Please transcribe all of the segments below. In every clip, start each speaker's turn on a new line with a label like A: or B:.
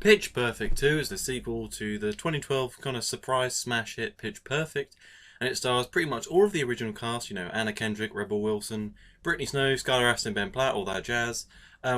A: Pitch Perfect 2 is the sequel to the 2012 kind of surprise smash hit Pitch Perfect, and it stars pretty much all of the original cast, you know, Anna Kendrick, Rebel Wilson, Brittany Snow, Skylar Astin, Ben Platt, all that jazz,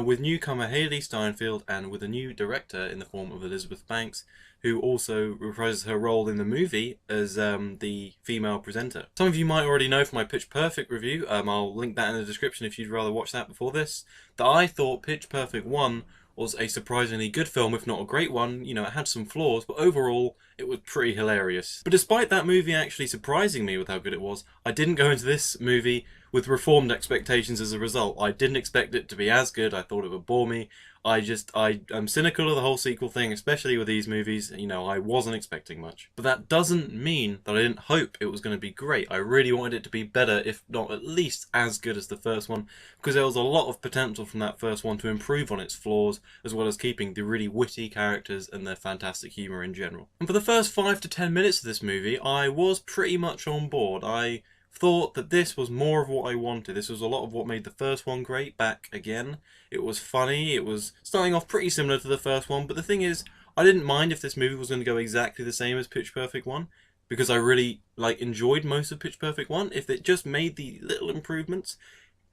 A: with newcomer Hailey Steinfeld and with a new director in the form of Elizabeth Banks, who also reprises her role in the movie as the female presenter. Some of you might already know from my Pitch Perfect review, I'll link that in the description if you'd rather watch that before this, that I thought Pitch Perfect 1 was a surprisingly good film, if not a great one. You know, it had some flaws, but overall, it was pretty hilarious. But despite that movie actually surprising me with how good it was, I didn't go into this movie with reformed expectations as a result. I didn't expect it to be as good. I thought it would bore me. I'm cynical of the whole sequel thing, especially with these movies. You know, I wasn't expecting much. But that doesn't mean that I didn't hope it was going to be great. I really wanted it to be better, if not at least as good as the first one, because there was a lot of potential from that first one to improve on its flaws, as well as keeping the really witty characters and their fantastic humour in general. And for the first 5 to 10 minutes of this movie, I was pretty much on board. I thought that this was more of what I wanted. This was a lot of what made the first one great back again. It was funny, it was starting off pretty similar to the first one, but the thing is, I didn't mind if this movie was going to go exactly the same as Pitch Perfect 1, because I really enjoyed most of Pitch Perfect 1. If it just made the little improvements,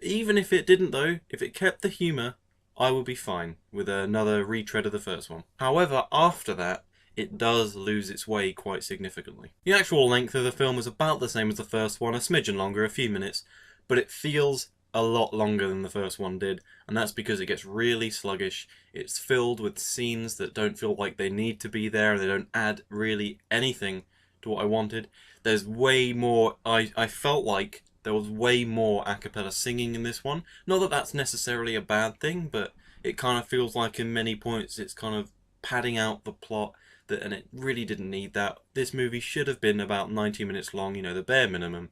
A: even if it didn't though, if it kept the humour, I would be fine with another retread of the first one. However, after that, it does lose its way quite significantly. The actual length of the film is about the same as the first one, a smidgen longer, a few minutes, but it feels a lot longer than the first one did, and that's because it gets really sluggish. It's filled with scenes that don't feel like they need to be there, and they don't add really anything to what I wanted. There's way more, I felt like there was way more a cappella singing in this one. Not that that's necessarily a bad thing, but it kind of feels like in many points it's kind of padding out the plot, and it really didn't need that. This movie should have been about 90 minutes long, you know, the bare minimum,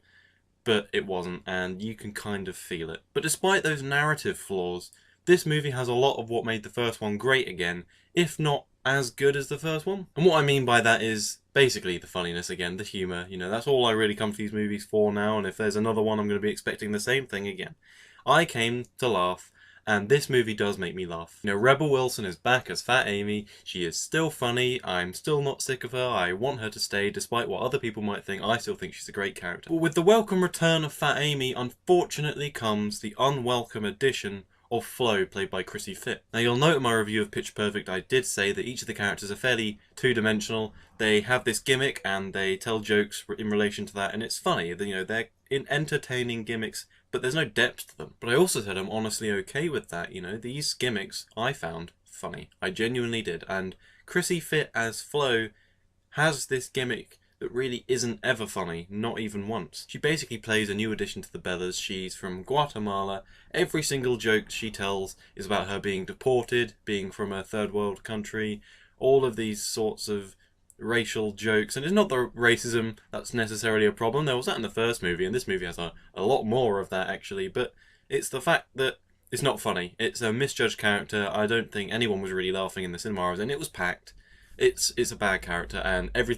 A: but it wasn't, and you can kind of feel it. But despite those narrative flaws, this movie has a lot of what made the first one great again, if not as good as the first one. And what I mean by that is basically the funniness again, the humour. You know, that's all I really come to these movies for now, and if there's another one, I'm going to be expecting the same thing again. I came to laugh, and this movie does make me laugh. You know, Rebel Wilson is back as Fat Amy. She is still funny. I'm still not sick of her. I want her to stay, despite what other people might think. I still think she's a great character. But with the welcome return of Fat Amy, unfortunately comes the unwelcome addition of Flo, played by Chrissy Fit. Now, you'll note in my review of Pitch Perfect, I did say that each of the characters are fairly two-dimensional. They have this gimmick, and they tell jokes in relation to that, and it's funny. You know, they're entertaining gimmicks, but there's no depth to them. But I also said I'm honestly okay with that, you know. These gimmicks I found funny. I genuinely did. And Chrissy Fit as Flo has this gimmick that really isn't ever funny, not even once. She basically plays a new addition to the Bellas. She's from Guatemala. Every single joke she tells is about her being deported, being from a third world country, all of these sorts of racial jokes. And it's not the racism that's necessarily a problem. There was that in the first movie, and this movie has a lot more of that actually, but it's the fact that it's not funny. It's a misjudged character. I don't think anyone was really laughing in the cinema I was in. It was packed. It's a bad character, and every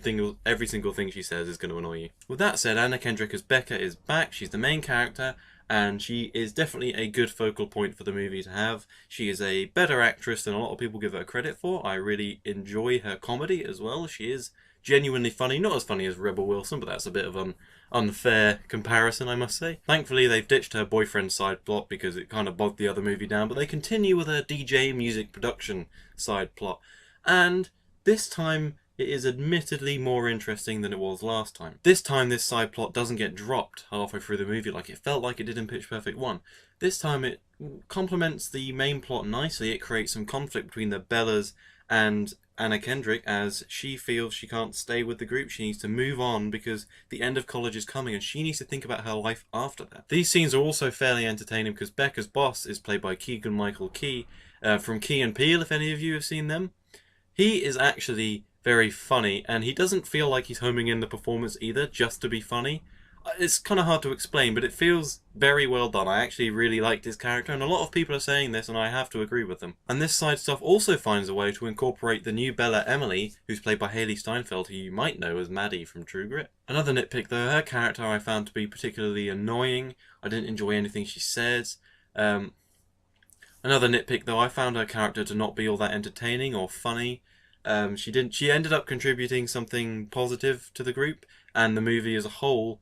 A: single thing she says is going to annoy you. With that said, Anna Kendrick as Becca is back. She's the main character, and she is definitely a good focal point for the movie to have. She is a better actress than a lot of people give her credit for. I really enjoy her comedy as well. She is genuinely funny. Not as funny as Rebel Wilson, but that's a bit of an unfair comparison, I must say. Thankfully, they've ditched her boyfriend side plot because it kind of bogged the other movie down, but they continue with her DJ music production side plot. And this time, it is admittedly more interesting than it was last time. This time, this side plot doesn't get dropped halfway through the movie like it felt like it did in Pitch Perfect 1. This time, it complements the main plot nicely. It creates some conflict between the Bellas and Anna Kendrick as she feels she can't stay with the group. She needs to move on because the end of college is coming and she needs to think about her life after that. These scenes are also fairly entertaining because Becca's boss is played by Keegan-Michael Key from Key and Peele, if any of you have seen them. He is actually very funny, and he doesn't feel like he's homing in the performance either, just to be funny. It's kind of hard to explain, but it feels very well done. I actually really liked his character, and a lot of people are saying this, and I have to agree with them. And this side stuff also finds a way to incorporate the new Bella Emily, who's played by Hailey Steinfeld, who you might know as Maddie from True Grit. Another nitpick though, her character I found to be particularly annoying. I didn't enjoy anything she says. Another nitpick though, I found her character to not be all that entertaining or funny. She ended up contributing something positive to the group and the movie as a whole,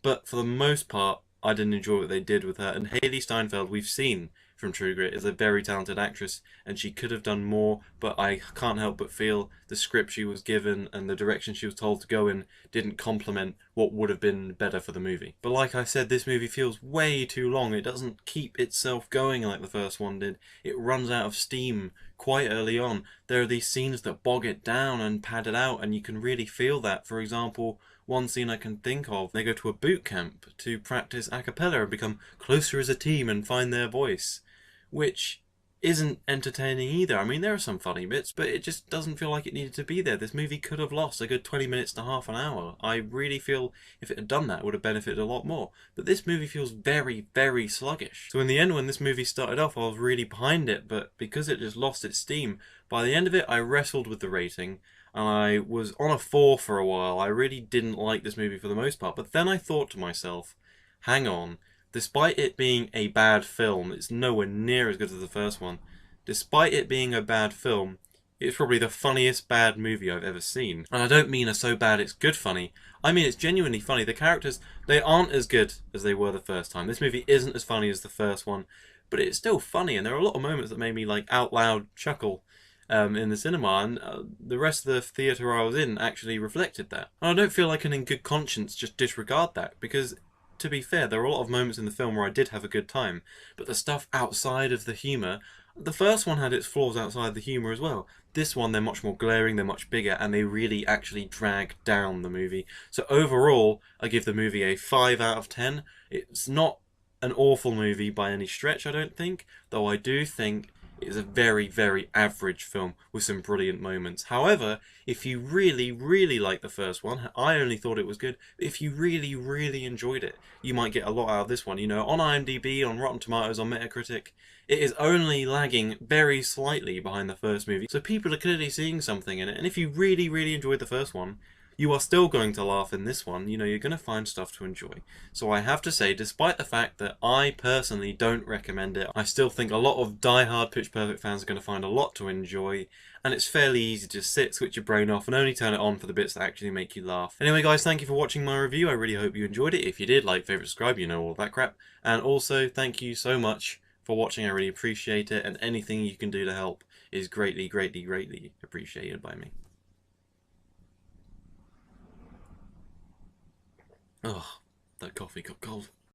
A: but for the most part, I didn't enjoy what they did with her. And Hailey Steinfeld, we've seen from True Grit, is a very talented actress, and she could have done more. But I can't help but feel the script she was given and the direction she was told to go in didn't complement what would have been better for the movie. But like I said, this movie feels way too long. It doesn't keep itself going like the first one did. It runs out of steam quite early on. There are these scenes that bog it down and pad it out, and you can really feel that. For example, one scene I can think of, they go to a boot camp to practice a cappella and become closer as a team and find their voice, which isn't entertaining either. I mean, there are some funny bits, but it just doesn't feel like it needed to be there. This movie could have lost a good 20 minutes to half an hour. I really feel if it had done that, it would have benefited a lot more. But this movie feels very, very sluggish. So in the end, when this movie started off, I was really behind it, but because it just lost its steam, by the end of it, I wrestled with the rating, and I was on a 4 for a while. I really didn't like this movie for the most part, but then I thought to myself, hang on, despite it being a bad film, it's nowhere near as good as the first one. Despite it being a bad film, it's probably the funniest bad movie I've ever seen. And I don't mean a so bad it's good funny. I mean it's genuinely funny. The characters, they aren't as good as they were the first time. This movie isn't as funny as the first one, but it's still funny, and there are a lot of moments that made me like out loud chuckle in the cinema, and the rest of the theatre I was in actually reflected that. And I don't feel I can in good conscience just disregard that, because to be fair, there are a lot of moments in the film where I did have a good time, but the stuff outside of the humour, the first one had its flaws outside the humour as well. This one, they're much more glaring, they're much bigger, and they really actually drag down the movie. So overall, I give the movie a 5 out of 10. It's not an awful movie by any stretch, I don't think, though I do think it's a very, very average film with some brilliant moments. However, if you really, really like the first one, I only thought it was good, but if you really, really enjoyed it, you might get a lot out of this one. You know, on IMDb, on Rotten Tomatoes, on Metacritic, it is only lagging very slightly behind the first movie, so people are clearly seeing something in it, and if you really, really enjoyed the first one, you are still going to laugh in this one. You know, you're going to find stuff to enjoy. So I have to say, despite the fact that I personally don't recommend it, I still think a lot of die-hard Pitch Perfect fans are going to find a lot to enjoy, and it's fairly easy to sit, switch your brain off, and only turn it on for the bits that actually make you laugh. Anyway guys, thank you for watching my review. I really hope you enjoyed it. If you did, like, favourite, subscribe, you know all that crap. And also, thank you so much for watching. I really appreciate it, and anything you can do to help is greatly, greatly, greatly appreciated by me. Oh, that coffee got cold.